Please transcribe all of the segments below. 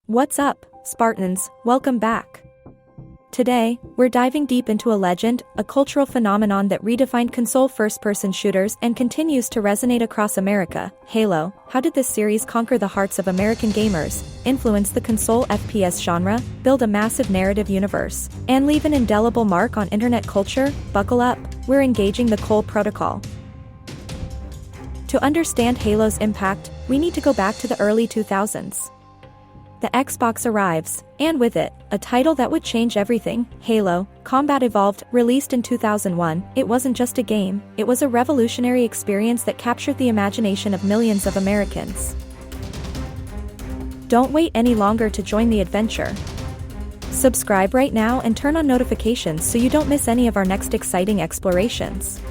What's up, Spartans? Welcome back. Today, we're diving deep into a legend, a cultural phenomenon that redefined console first-person shooters and continues to resonate across America. Halo. How did this series conquer the hearts of American gamers, influence the console FPS genre, build a massive narrative universe, and leave an indelible mark on internet culture? Buckle up, we're engaging the Cole Protocol. To understand Halo's impact, we need to go back to the early 2000s. The Xbox arrives, and with it, a title that would change everything. Halo: Combat Evolved, released in 2001, it wasn't just a game, it was a revolutionary experience that captured the imagination of millions of Americans. Don't wait any longer to join the adventure. Subscribe right now and turn on notifications so you don't miss any of our next exciting explorations.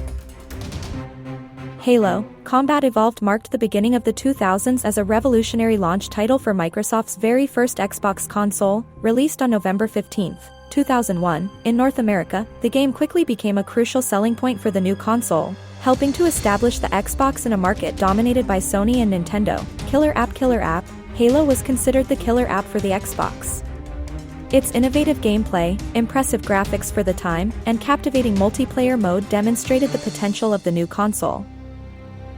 Halo: Combat Evolved marked the beginning of the 2000s as a revolutionary launch title for Microsoft's very first Xbox console, released on November 15, 2001. In North America, the game quickly became a crucial selling point for the new console, helping to establish the Xbox in a market dominated by Sony and Nintendo. Killer app, Halo was considered the killer app for the Xbox. Its innovative gameplay, impressive graphics for the time, and captivating multiplayer mode demonstrated the potential of the new console.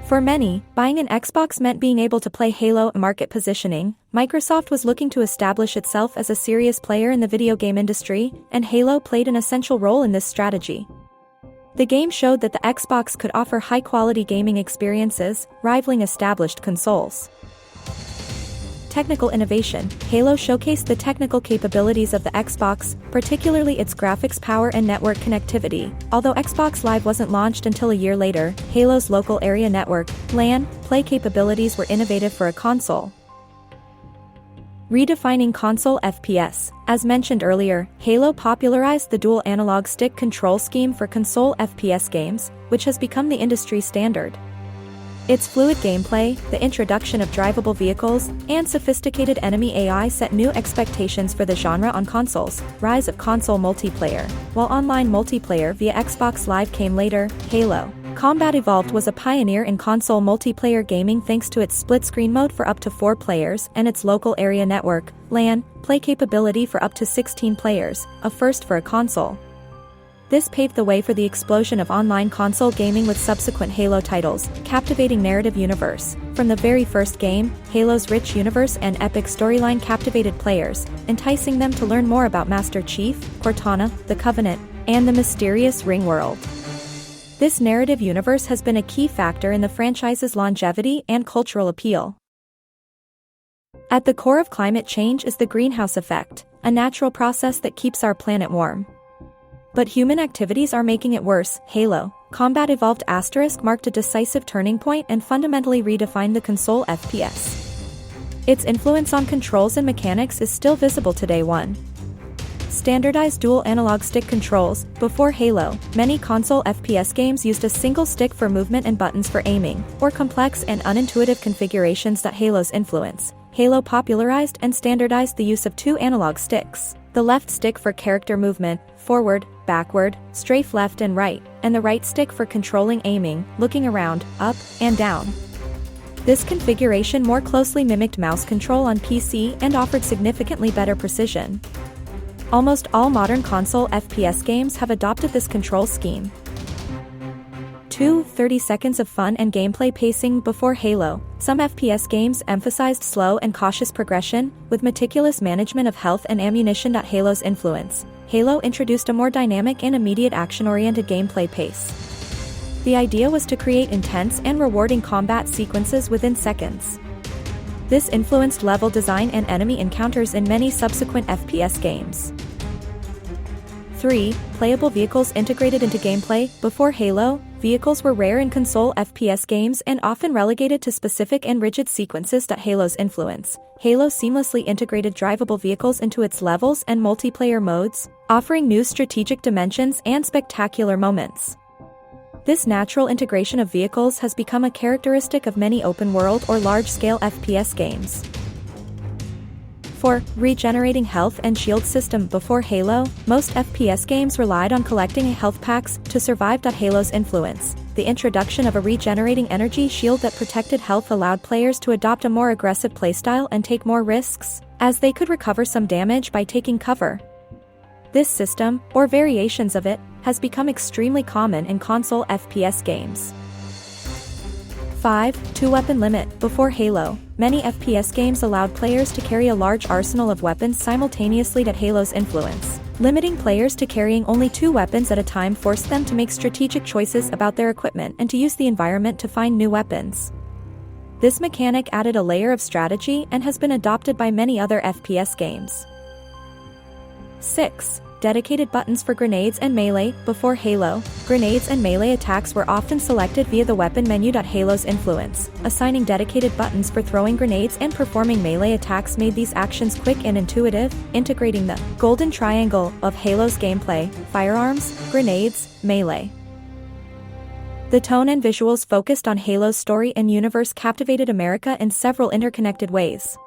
For many, buying an Xbox meant being able to play Halo. Market positioning: Microsoft was looking to establish itself as a serious player in the video game industry, and Halo played an essential role in this strategy. The game showed that the Xbox could offer high-quality gaming experiences, rivaling established consoles. Technical innovation: Halo showcased the technical capabilities of the Xbox, particularly its graphics power and network connectivity. Although Xbox Live wasn't launched until a year later, Halo's local area network, LAN, play capabilities were innovative for a console. Redefining console FPS. As mentioned earlier, Halo popularized the dual analog stick control scheme for console FPS games, which has become the industry standard. Its fluid gameplay, the introduction of drivable vehicles, and sophisticated enemy AI set new expectations for the genre on consoles. Rise of console multiplayer. While online multiplayer via Xbox Live came later, Halo: Combat Evolved was a pioneer in console multiplayer gaming thanks to its split-screen mode for up to 4 players and its local area network, LAN, play capability for up to 16 players, a first for a console. This paved the way for the explosion of online console gaming with subsequent Halo titles, captivating narrative universe. From the very first game, Halo's rich universe and epic storyline captivated players, enticing them to learn more about Master Chief, Cortana, the Covenant, and the mysterious Ring World. This narrative universe has been a key factor in the franchise's longevity and cultural appeal. At the core of climate change is the greenhouse effect, a natural process that keeps our planet warm. But human activities are making it worse. Halo: Combat Evolved * marked a decisive turning point and fundamentally redefined the console FPS. Its influence on controls and mechanics is still visible today. 1. Standardized dual analog stick controls. Before Halo, many console FPS games used a single stick for movement and buttons for aiming, or complex and unintuitive configurations that Halo's influence. Halo popularized and standardized the use of 2 analog sticks: the left stick for character movement, forward, backward, strafe left and right, and the right stick for controlling aiming, looking around, up, and down. This configuration more closely mimicked mouse control on PC and offered significantly better precision. Almost all modern console FPS games have adopted this control scheme. 2. 30 seconds of fun and gameplay pacing. Before Halo, some FPS games emphasized slow and cautious progression, with meticulous management of health and ammunition. Halo's influence: Halo introduced a more dynamic and immediate action-oriented gameplay pace. The idea was to create intense and rewarding combat sequences within seconds. This influenced level design and enemy encounters in many subsequent FPS games. 3. Playable vehicles integrated into gameplay. Before Halo, vehicles were rare in console FPS games and often relegated to specific and rigid sequences. Halo's influence: Halo seamlessly integrated drivable vehicles into its levels and multiplayer modes, offering new strategic dimensions and spectacular moments. This natural integration of vehicles has become a characteristic of many open-world or large-scale FPS games. 4. Regenerating health and shield system. Before Halo, most FPS games relied on collecting health packs to survive. Halo's influence: the introduction of a regenerating energy shield that protected health allowed players to adopt a more aggressive playstyle and take more risks. as they could recover some damage by taking cover. This system, or variations of it, has become extremely common in console FPS games. 5. 2-weapon limit. Before Halo, many FPS games allowed players to carry a large arsenal of weapons simultaneously. That Halo's influence, limiting players to carrying only 2 weapons at a time, forced them to make strategic choices about their equipment and to use the environment to find new weapons. This mechanic added a layer of strategy and has been adopted by many other FPS games. 6. Dedicated buttons for grenades and melee. Before Halo, grenades and melee attacks were often selected via the weapon menu. Halo's influence, assigning dedicated buttons for throwing grenades and performing melee attacks, made these actions quick and intuitive, integrating the golden triangle of Halo's gameplay: firearms, grenades, melee. The tone and visuals focused on Halo's story and universe captivated America in several interconnected ways.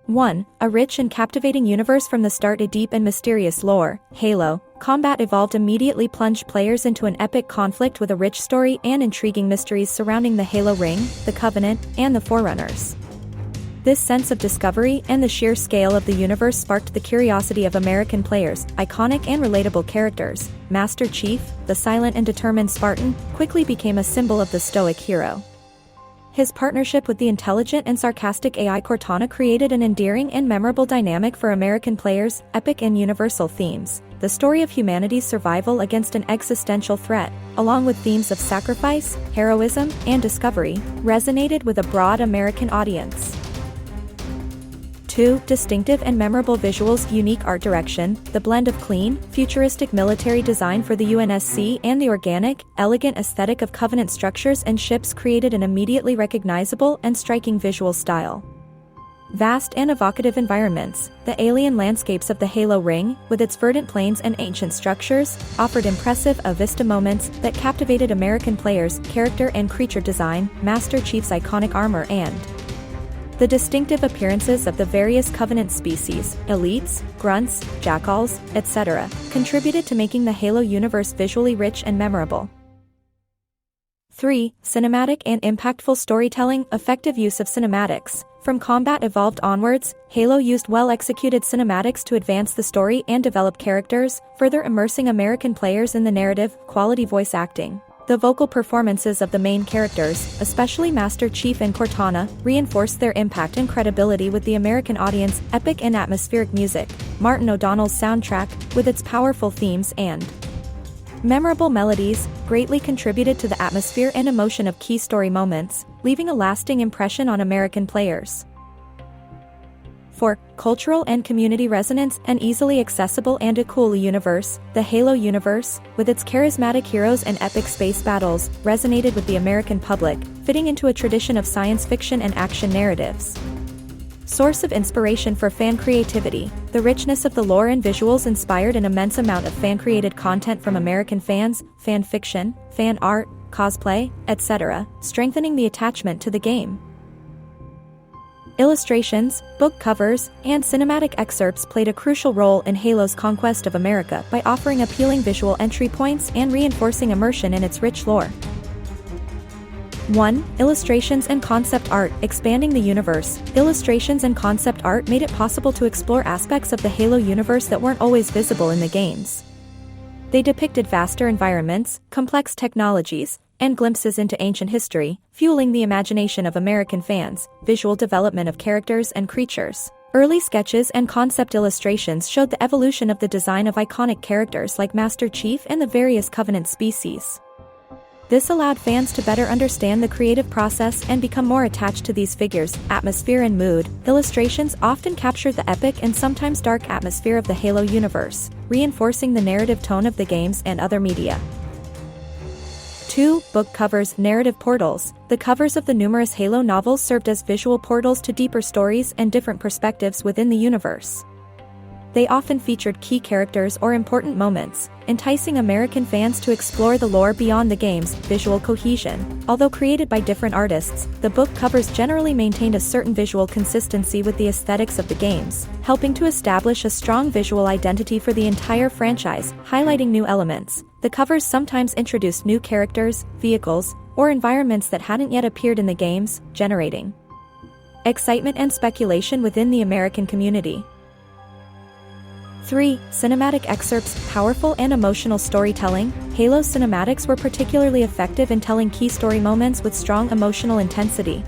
1. A rich and captivating universe from the start. A deep and mysterious lore. Halo combat evolved immediately plunged players into an epic conflict with a rich story and intriguing mysteries surrounding the Halo Ring, the Covenant, and the Forerunners. This sense of discovery and the sheer scale of the universe sparked the curiosity of American players. Iconic and relatable characters, Master Chief, the silent and determined Spartan, quickly became a symbol of the stoic hero. His partnership with the intelligent and sarcastic AI Cortana created an endearing and memorable dynamic for American players. Epic and universal themes. The story of humanity's survival against an existential threat, along with themes of sacrifice, heroism, and discovery, resonated with a broad American audience. 2. Distinctive and memorable visuals. Unique art direction. The blend of clean, futuristic military design for the UNSC and the organic, elegant aesthetic of Covenant structures and ships created an immediately recognizable and striking visual style. Vast and evocative environments. The alien landscapes of the Halo Ring, with its verdant plains and ancient structures, offered impressive vista moments that captivated American players. Character and creature design. Master Chief's iconic armor and the distinctive appearances of the various Covenant species, elites, grunts, jackals, etc., contributed to making the Halo universe visually rich and memorable. 3. Cinematic and impactful storytelling. Effective use of cinematics. From Combat Evolved onwards, Halo used well-executed cinematics to advance the story and develop characters, further immersing American players in the narrative. Quality voice acting. The vocal performances of the main characters, especially Master Chief and Cortana, reinforced their impact and credibility with the American audience. Epic and atmospheric music. Martin O'Donnell's soundtrack, with its powerful themes and memorable melodies, greatly contributed to the atmosphere and emotion of key story moments, leaving a lasting impression on American players. 4. Cultural and community resonance. An easily accessible and a cool universe. The Halo universe, with its charismatic heroes and epic space battles, resonated with the American public, fitting into a tradition of science fiction and action narratives. Source of inspiration for fan creativity. The richness of the lore and visuals inspired an immense amount of fan-created content from American fans, fan fiction, fan art, cosplay, etc., strengthening the attachment to the game. Illustrations, book covers, and cinematic excerpts played a crucial role in Halo's conquest of America by offering appealing visual entry points and reinforcing immersion in its rich lore. 1. Illustrations and concept art. Expanding the universe. Illustrations and concept art made it possible to explore aspects of the Halo universe that weren't always visible in the games. They depicted vaster environments, complex technologies, and glimpses into ancient history, fueling the imagination of American fans. Visual development of characters and creatures. Early sketches and concept illustrations showed the evolution of the design of iconic characters like Master Chief and the various Covenant species. This allowed fans to better understand the creative process and become more attached to these figures. Atmosphere and mood. Illustrations often captured the epic and sometimes dark atmosphere of the Halo universe, reinforcing the narrative tone of the games and other media. 2. Book covers. Narrative portals. The covers of the numerous Halo novels served as visual portals to deeper stories and different perspectives within the universe. They often featured key characters or important moments, enticing American fans to explore the lore beyond the games. Visual cohesion. Although created by different artists, the book covers generally maintained a certain visual consistency with the aesthetics of the games, helping to establish a strong visual identity for the entire franchise, highlighting new elements. The covers sometimes introduced new characters, vehicles, or environments that hadn't yet appeared in the games, generating excitement and speculation within the American community. 3. Cinematic excerpts, powerful and emotional storytelling. Halo's cinematics were particularly effective in telling key story moments with strong emotional intensity.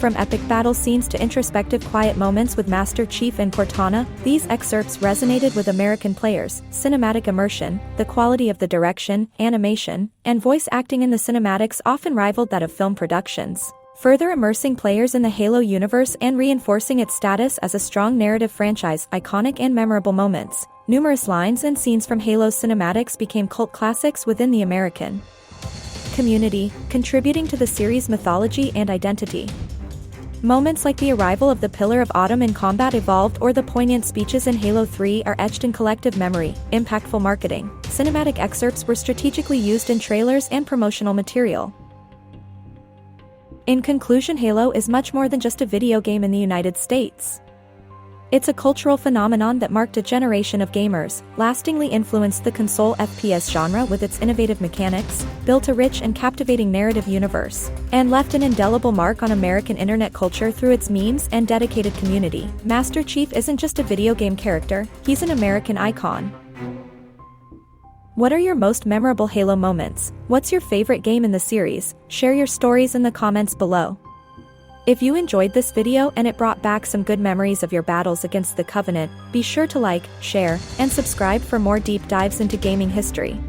From epic battle scenes to introspective quiet moments with Master Chief and Cortana, these excerpts resonated with American players. Cinematic immersion, the quality of the direction, animation, and voice acting in the cinematics often rivaled that of film productions, further immersing players in the Halo universe and reinforcing its status as a strong narrative franchise. Iconic and memorable moments. Numerous lines and scenes from Halo's cinematics became cult classics within the American community, contributing to the series' mythology and identity. Moments like the arrival of the Pillar of Autumn in Combat Evolved or the poignant speeches in Halo 3 are etched in collective memory. Impactful marketing. Cinematic excerpts were strategically used in trailers and promotional material. In conclusion, Halo is much more than just a video game in the United States. It's a cultural phenomenon that marked a generation of gamers, lastingly influenced the console FPS genre with its innovative mechanics, built a rich and captivating narrative universe, and left an indelible mark on American internet culture through its memes and dedicated community. Master Chief isn't just a video game character, he's an American icon. What are your most memorable Halo moments? What's your favorite game in the series? Share your stories in the comments below. If you enjoyed this video and it brought back some good memories of your battles against the Covenant, be sure to like, share, and subscribe for more deep dives into gaming history.